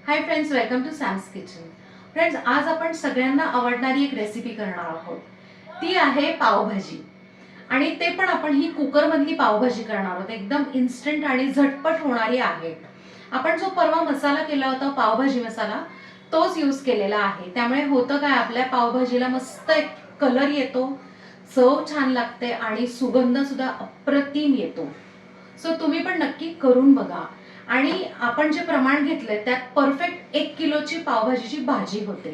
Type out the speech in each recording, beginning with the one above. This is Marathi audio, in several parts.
High friends, welcome to Sam's kitchen. Friends, आज आपण सगळ्यांना आवडणारी एक रेसिपी करणार आहोत. ती आहे पावभाजी. आणि ते पण आपण ही कुकरमधली पावभाजी करणार आहोत. एकदम इन्स्टंट आणि झटपट होणारी आहे. आपण जो परवा मसाला केला होता पावभाजी मसाला, तोच यूज केलेला आहे. त्यामुळे होतं काय, आपल्या पावभाजीला मस्त एक कलर येतो, चव छान लागते आणि सुगंध सुद्धा अप्रतिम येतो. सो तुम्ही पण नक्की करून बघा. आणि आपण जे प्रमाण घेतलंय त्यात परफेक्ट 1 किलोची पावभाजीची भाजी होते.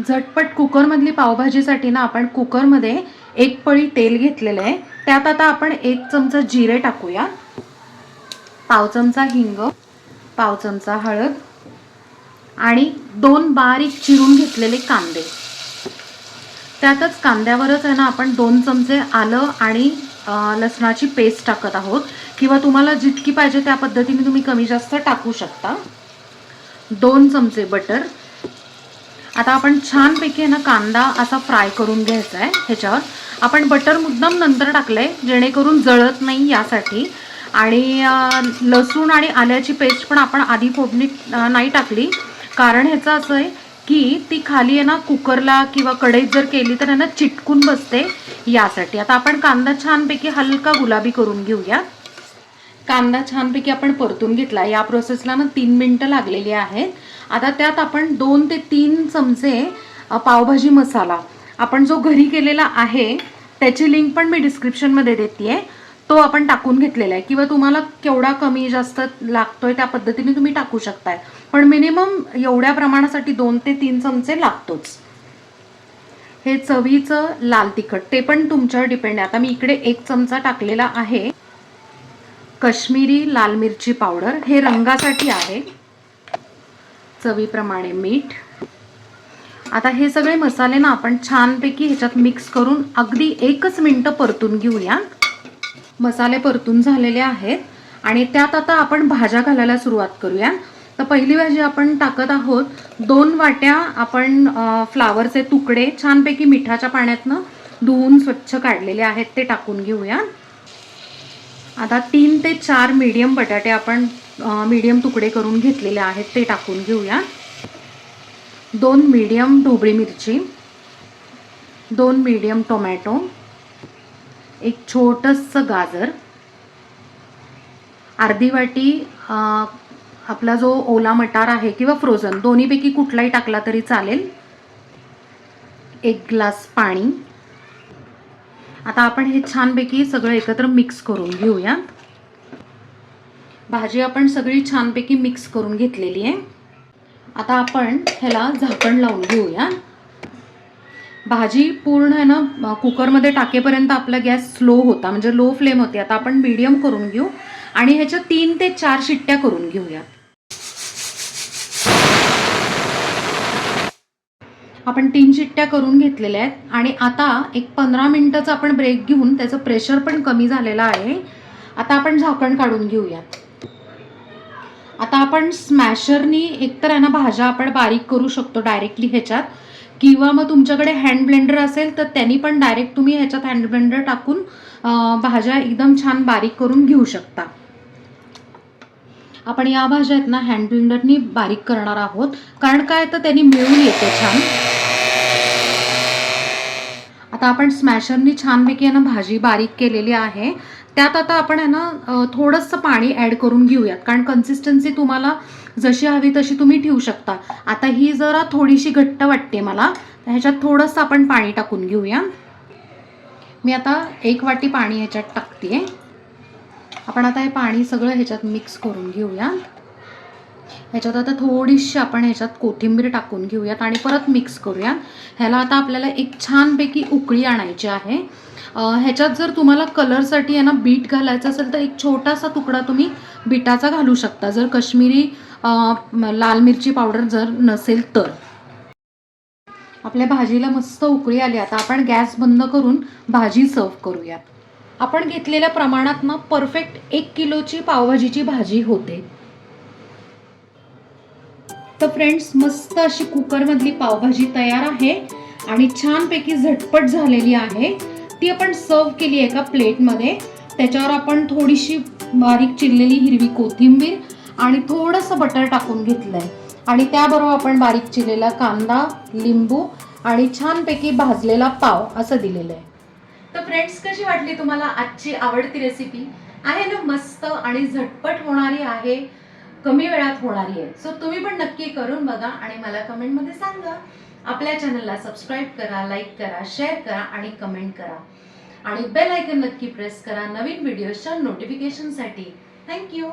झटपट कुकरमधली पावभाजीसाठी ना आपण कुकरमध्ये 1 पळी तेल घेतलेलं आहे. त्यात आता आपण 1 चमचा जिरे टाकूया, पाव चमचा हिंग, पाव चमचा हळद आणि 2 बारीक चिरून घेतलेले कांदे. त्यातच कांद्यावरच आहे ना आपण 2 चमचे आलं आणि लसणाची पेस्ट टाकत आहोत, किंवा तुम्हाला जितकी पाहिजे त्या पद्धतीने तुम्ही कमी जास्त टाकू शकता. 2 चमचे बटर. आता आपण छानपैकी ना कांदा असा फ्राय करून घ्यायचा आहे. ह्याच्यावर आपण बटर मुद्दाम नंतर टाकलंय जेणेकरून जळत नाही यासाठी. आणि लसूण आणि आल्याची पेस्ट पण आपण आधी फोडणीत नाही टाकली, कारण ह्याचं असं आहे की ती खाली आहे ना कुकरला किंवा कढईत जर केली तर ना चिटकून बसते यासाठी. आता आपण कांदा छानपैकी हलका गुलाबी करून घेऊया. कांदा छानपैकी आपण परतून घेतला. या प्रोसेसला ना 3 मिनिटं लागलेली आहेत. आता त्यात आपण 2 ते 3 चमचे पावभाजी मसाला आपण जो घरी केलेला आहे, त्याची लिंक पण मी डिस्क्रिप्शनमध्ये देते, तो आपण टाकून घेतलेला आहे. किंवा तुम्हाला केवढा कमी जास्त लागतोय त्या पद्धतीने तुम्ही टाकू शकताय, पण मिनिमम एवढ्या प्रमाणासाठी 2 ते 3 चमचे लागतोच. हे चवीचं लाल तिखट ते पण तुमच्यावर डिपेंड आहे. आता मी इकडे 1 चमचा टाकलेला आहे काश्मीरी लाल मिरची पावडर, हे रंगासाठी आहे. चवीप्रमाणे मीठ. आता हे सगळे मसाले ना आपण छानपैकी ह्याच्यात मिक्स करून अगदी 1 मिनिट परतून घेऊया. मसाले परतून झालेले आहेत आणि त्यात आता आपण भाज्या घालायला सुरुवात करूया. तर पहिली भाजी आपण टाकत आहोत 2 वाट्या आपण फ्लावरचे तुकडे छानपैकी मिठाच्या पाण्यातनं धुवून स्वच्छ काढलेले आहेत, ते टाकून घेऊया. आता 3 ते 4 मीडियम बटाटे आपण मीडियम तुकडे करून घेतलेले आहेत, ते टाकून घेऊया. 2 मीडियम ढोबळी मिरची, 2 मीडियम टोमॅटो, 1 छोटंसं गाजर, अर्धी वाटी आपला जो ओला मटार आहे किंवा फ्रोझन, दोन्हीपैकी कुठलाही टाकला तरी चालेल, 1 ग्लास पाणी. आता आपण हे छानपैकी सगळं एकत्र मिक्स करून घेऊया. भाजी आपण सगळी छानपैकी मिक्स करून घेतलेली आहे. आता आपण ह्याला झाकण लावून घेऊया. भाजी पूर्ण आहे ना कुकरमध्ये टाकेपर्यंत आपला गॅस स्लो होता, म्हणजे लो फ्लेम होती. आता आपण मीडियम करून घेऊ आणि ह्याच्या 3 ते 4 शिट्ट्या करून घेऊया. आपण 3 शिट्ट्या करून घेतलेल्या आहेत आणि आता एक 15 मिनिटाचा आपण ब्रेक घेऊन त्याचं प्रेशर पण कमी झालेलं आहे. आता आपण झाकण काढून घेऊया. आता आपण स्मॅशरनी एकतर आहे ना भाज्या आपण बारीक करू शकतो डायरेक्टली ह्याच्यात, किंवा मग तुमच्याकडे हँड ब्लेंडर असेल तर त्यांनी पण डायरेक्ट तुम्ही ह्याच्यात हँड ब्लेंडर टाकून भाज्या एकदम छान बारीक करून घेऊ शकता. आपण या भाज्या आहेत ना हँड ब्लेंडरनी बारीक करणार आहोत, कारण काय तर त्यांनी मिळून येते छान. आता आपण स्मॅशरनी छानपैकी आहे ना भाजी बारीक केलेली आहे. त्यात आता आपण आहे ना थोडंसं पाणी ॲड करून घेऊयात, कारण कन्सिस्टन्सी तुम्हाला जशी हवी तशी तुम्ही ठेवू शकता. आता ही जरा थोडीशी घट्ट वाटते मला, ह्याच्यात थोडंसं आपण पाणी टाकून घेऊया. मी आता 1 वाटी पाणी ह्याच्यात टाकते. आपण आता हे पाणी सगळं ह्याच्यात मिक्स करून घेऊया. ह्याच्यात आता थोडीशी आपण ह्याच्यात कोथिंबीर टाकून घेऊयात आणि परत मिक्स करूया. ह्याला आता आपल्याला एक छानपैकी उकळी आणायची आहे. ह्याच्यात जर तुम्हाला कलरसाठी आहे ना बीट घालायचं असेल तर 1 छोटासा तुकडा तुम्ही बीटाचा घालू शकता, जर काश्मीरी लाल मिरची पावडर जर नसेल तर. आपल्या भाजीला मस्त उकळी आली. आता आपण गॅस बंद करून भाजी सर्व करूयात. आपण घेतलेल्या प्रमाणात ना परफेक्ट 1 किलोची पावभाजीची भाजी होते. तर फ्रेंड्स, मस्त अशी कुकरमधली पावभाजी तयार आहे आणि छानपैकी झटपट झालेली आहे. ती आपण सर्व केली एका प्लेटमध्ये. त्याच्यावर आपण थोडीशी बारीक चिरलेली हिरवी कोथिंबीर आणि थोडंसं बटर टाकून घेतलंय आणि त्याबरोबर आपण बारीक चिरलेला कांदा, लिंबू आणि छानपैकी भाजलेला पाव असं दिलेलं आहे. तर फ्रेंड्स, कशी वाटली तुम्हाला आजची आवडती रेसिपी? आहे ना मस्त आणि झटपट होणारी आहे, कमी वेळात होणारी आहे. सो तुम्ही पण नक्की करून बघा आणि मला कमेंटमध्ये सांगा. आपल्या चॅनलला सबस्क्राईब करा, लाईक करा, शेअर करा आणि कमेंट करा आणि बेल आयकन नक्की प्रेस करा नवीन व्हिडिओच्या नोटिफिकेशनसाठी. थँक्यू.